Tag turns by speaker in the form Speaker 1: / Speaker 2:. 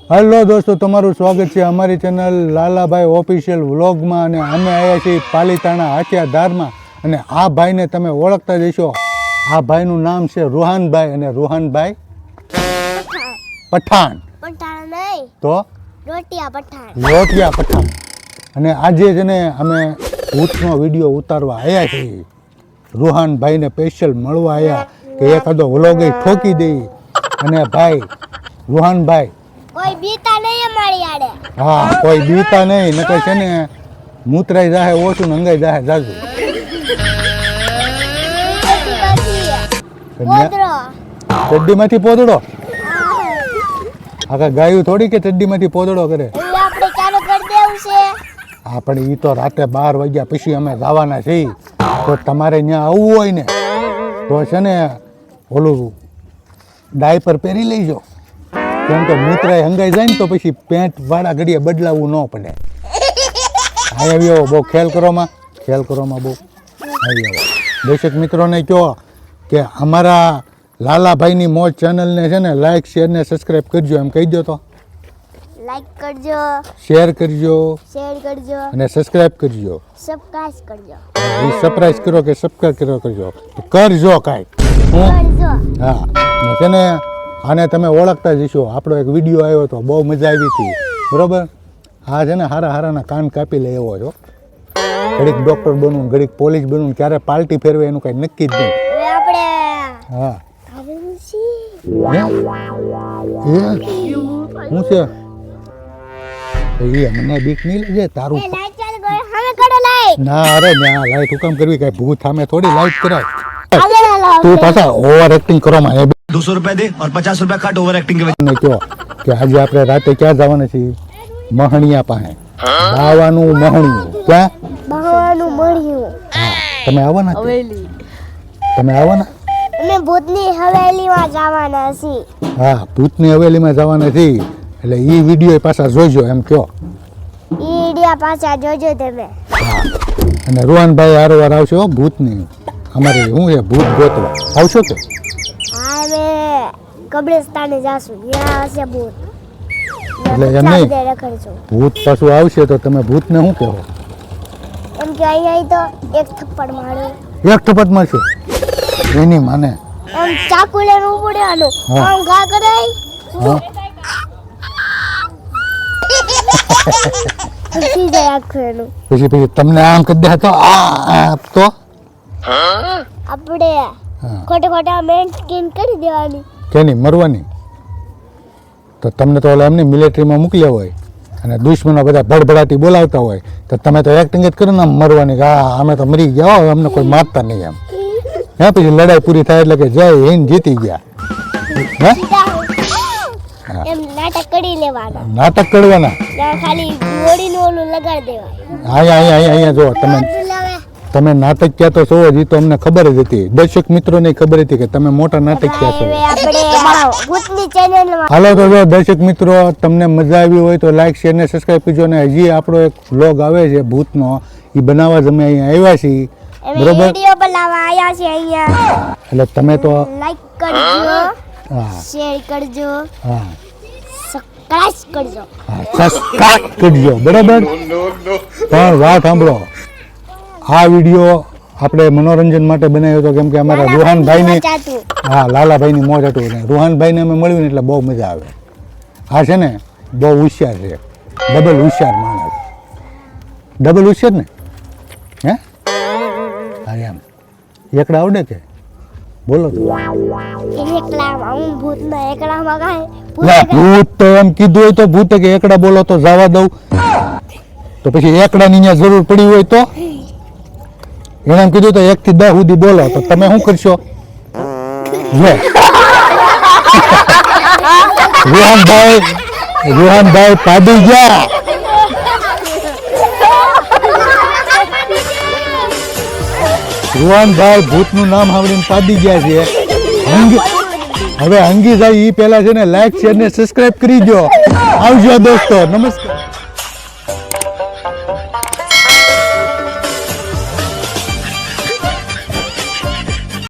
Speaker 1: Hello દોસ્તો, તમારું સ્વાગત છે અમારી ચેનલ લાલાભાઈ ઓફિશિયલ વ્લોગમાં. અને અમે આવ્યા છીએ પાલીતાણા હાથિયાધારમાં. અને આ ભાઈને તમે ઓળખતા જશો. આ ભાઈનું નામ છે રૂહાનભાઈ. અને રૂહાનભાઈ પઠાણ તો લોટિયા પઠાણ. અને આજે જ ને અમે ભૂતનો વિડીયો ઉતારવા આવ્યા છીએ. રૂહાનભાઈને સ્પેશિયલ મળવા આવ્યા કે એકાદો વ્લોગ ઠોકી દઈ. અને ભાઈ રૂહાનભાઈ
Speaker 2: કોઈ બીતા નહીં અમારી આડે.
Speaker 1: હા, કોઈ બીતા નહીં, નકર છે ને મૂતરાઈ જાહે ઓછું ને અંગાઈ જાહે જાજુ. ચડ્ડીમાંથી પોદડો આખા ગાયું થોડી કે ચડ્ડીમાંથી પોદડો કરે.
Speaker 2: આપણે ચાલુ કરી દેવું છે.
Speaker 1: હા, પણ ઈ તો રાતે 12 વાગ્યા પછી અમે જવાના છીએ. તો તમારે ત્યાં આવવું હોય ને તો છે ને ઓલું ડાયપર પહેરી લઈજો. કેમ કે મૂતરાય હંગાઈ જાય ને તો પછી પેન્ટ વાળા ઘડીએ બદલાવવું ન પડે. આવી આવો, બહુ ખ્યાલ કરવામાં બહુ આવી આવો. દર્શક મિત્રોને કહો કે અમારા લાલાભાઈની મોજ ચેનલને છે ને લાઈક શેર ને સબસ્ક્રાઈબ કરજો. એમ કહી દો તો.
Speaker 2: લાઈક કરજો,
Speaker 1: શેર કરજો અને સબસ્ક્રાઈબ કરજો.
Speaker 2: સબસ્ક્રાઇબ કરજો.
Speaker 1: એ સરપ્રાઈઝ કરો કે સબસ્ક્રાઈબ કરજો કરજો કાંઈક. હું હા છે ને આને તમે ઓળખતા જશો. આપણો એક વિડીયો આવ્યો હતો, બહુ મજા આવી હતી. બરાબર. આ છે ને હારાના કાન કાપી લે એવો છો. ઘડીક ડૉક્ટર બનવું, ઘડીક પોલીસ બનવું, ક્યારે પાર્ટી ફેરવે એનું કંઈ નક્કી જ નહીં.
Speaker 2: હવે આપણે
Speaker 1: હા
Speaker 2: ખાવાનું છે.
Speaker 1: શું છે એ મને બીક નહીં લાગે તારું.
Speaker 2: લાઈટ ચાલુ કરો, હવે કરો લાઈટ.
Speaker 1: ના, અરે ના, લાઈટ હુકમ કરવી, કઈ ભૂત સામે થોડી લાઈટ કરાય.
Speaker 2: આગળ લાવો.
Speaker 1: તું પાછા ઓવર એક્ટિંગ કરવામાં
Speaker 3: 200 रुपए दे और 50 रुपए काट ओवर एक्टिंग के
Speaker 1: ને કહો કે આજે આપણે રાતે ક્યાં જવાના છીએ? મહણિયા પાસે દાવાનું મહણિયું. ક્યાં?
Speaker 2: બહાવાનું મળ્યું.
Speaker 1: તમે આવવાના છો? તમે આવવાના?
Speaker 2: અમે ભૂતની હવેલીમાં જવાના છીએ.
Speaker 1: હા, ભૂતની હવેલીમાં જવાના છીએ. એટલે એ વિડીયો પાછા જોઈજો એમ કહો.
Speaker 2: ઈ ઇડિયા પાછા જોજો તમે.
Speaker 1: હા, અને રોહનભાઈ હારોવાર આવશો ભૂતની. અમારે શું છે, ભૂત ગોતવા આવશો કે?
Speaker 2: હા, અમે કબ્રસ્તાને જાશું. ત્યાં હશે ભૂત.
Speaker 1: એટલે એમ નહીં,
Speaker 2: રખડશું.
Speaker 1: ભૂત પાછું આવશે તો તમે ભૂતને શું કહો?
Speaker 2: એમ કે અહીંયા તો એક થપ્પડ મારો.
Speaker 1: એક થપ્પડ મારશો? એની માને
Speaker 2: એમ ચાકુ લઈને ઉભું રહેવાનું.
Speaker 1: હા.
Speaker 2: આમ ઘા કરાય.
Speaker 1: હા
Speaker 2: પછી જાય આખું એનું.
Speaker 1: પછી તમને આમ કરી દે તો આ તો
Speaker 2: આપણે
Speaker 1: હા.
Speaker 2: ખોટા મેન સ્કીન કરી દેવાની.
Speaker 1: કેની મરવાની? તો તમને તો ઓલા એમને મિલિટરીમાં મોકલ્યા હોય અને દુશ્મનો બધા ભડભડાટી બોલાવતા હોય તો તમે તો એક્ટિંગ જ કરો ને મરવાની કે આ અમે તો મરી ગયા હો, અમને કોઈ મારતા નહીં એમ. હે, પછી લડાઈ પૂરી થાય એટલે કે જય હિન્દ, જીતી ગયા. હે,
Speaker 2: એમ નાટક કરી લેવાના.
Speaker 1: નાટક કરવાના.
Speaker 2: ત્યાં ખાલી ગોળીનું ઓલું લગાડી દેવાય.
Speaker 1: અહીંયા જો તમે નાટક ક્યાં તો છો જ, તો અમને ખબર જ હતી. દર્શક મિત્રોને ખબર હતી કે તમે મોટા નાટક ક્યાં છો.
Speaker 2: હવે આપણે ભૂતની ચેનલમાં
Speaker 1: હાલો તો જો દર્શક મિત્રો, તમને મજા આવી હોય તો લાઈક શેર ને સબસ્ક્રાઈબ કરજો. અને હજી આપણો એક વ્લોગ આવે છે ભૂતનો, એ બનાવવા જ અમે અહીંયા આવ્યા છીએ. બરોબર.
Speaker 2: વિડિયો બનાવવા આવ્યા છે અહીંયા.
Speaker 1: એટલે તમે તો
Speaker 2: લાઈક કરજો,
Speaker 1: હા
Speaker 2: શેર કરજો,
Speaker 1: હા
Speaker 2: સબસ્ક્રાઇબ કરજો.
Speaker 1: સબસ્ક્રાઇબ કરજો. બરાબર. પણ વાત સાંભળો, આ વિડીયો આપણે મનોરંજન માટે બનાવ્યો હતો. કેમ કે અમારા રૂહાનભાઈની હા લાલાભાઈની મોજ હતું. ને રૂહાનભાઈને અમે મળ્યું ને એટલે બહુ મજા આવે. આ છે ને બહુ હોશિયાર છે, ડબલ હોશિયાર માણસ. ડબલ હોશિયાર ને હે? હા એમ. એકડા આવડે કે બોલો તો?
Speaker 2: એકલામાં હું ભૂતના એકલામાં ગાય.
Speaker 1: ભૂત તો એમ કીધું હોય તો ભૂતે કે એકડા બોલો તો જવા દઉં. તો પછી એકડાની અહીંયા જરૂર પડી હોય તો એને એમ કીધું તો 1 થી 10 સુધી બોલો તો તમે શું કરશો? જો રૂહાનભાઈ પાડી ગયા. રૂહાનભાઈ ભૂતનું નામ સાંભળીને પાડી ગયા છે. હવે હંગી જાય એ પહેલા છે ને લાઈક શેર ને સબસ્ક્રાઇબ કરી દો. આવજો દોસ્તો, નમસ્કાર.